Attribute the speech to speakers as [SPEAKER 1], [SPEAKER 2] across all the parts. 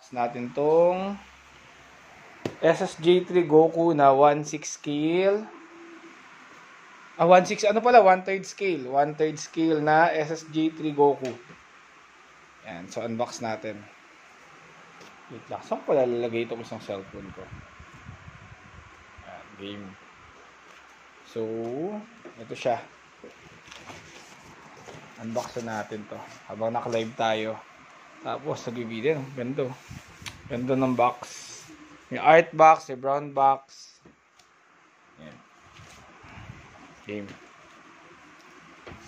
[SPEAKER 1] unbox natin tong SSJ3 Goku na 1/6 scale. 1/6 ano pala? 1/3 scale. 1/3 scale na SSJ3 Goku. Yan. So, unbox natin. Wait lang. Saan ko pala lalagay ito sa cellphone ko? Yan. Game. So, ito siya. Unbox natin to. Habang naka-live tayo. Tapos, nag-video. Ganda. Ganda ng box. May art box, may brown box. Yan. Game.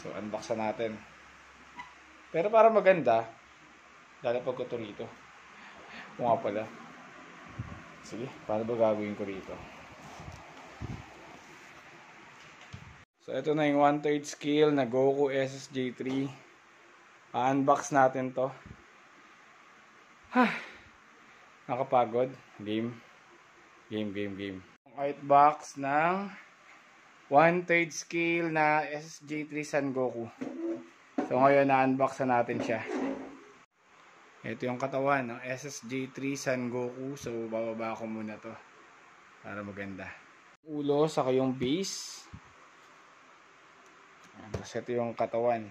[SPEAKER 1] So, unbox natin. Pero para maganda, lalapag ko ito rito. Kung nga pala. Sige, paano ba gagawin ko rito? So, ito na yung 1/3 scale na Goku SSJ3. Unbox natin to. Nakapagod. Game. Art box ng 1/3 scale na SSJ3 Son Goku. So, ngayon na-unbox natin siya. Ito yung katawan ng SSJ3 Son Goku. So, bababa ko muna to para maganda. Ulo, saka yung base. Tapos ito yung katawan.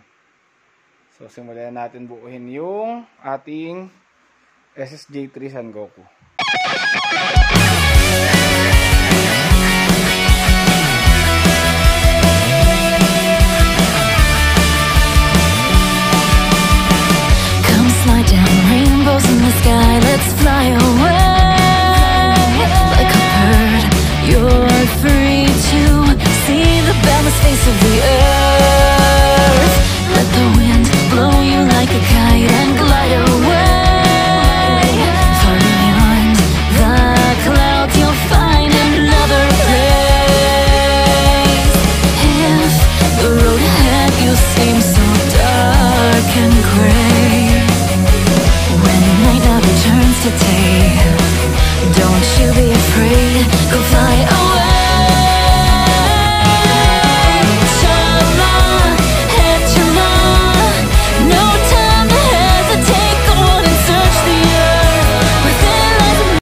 [SPEAKER 1] So, simulan natin buuhin yung ating SSJ3 Son Goku.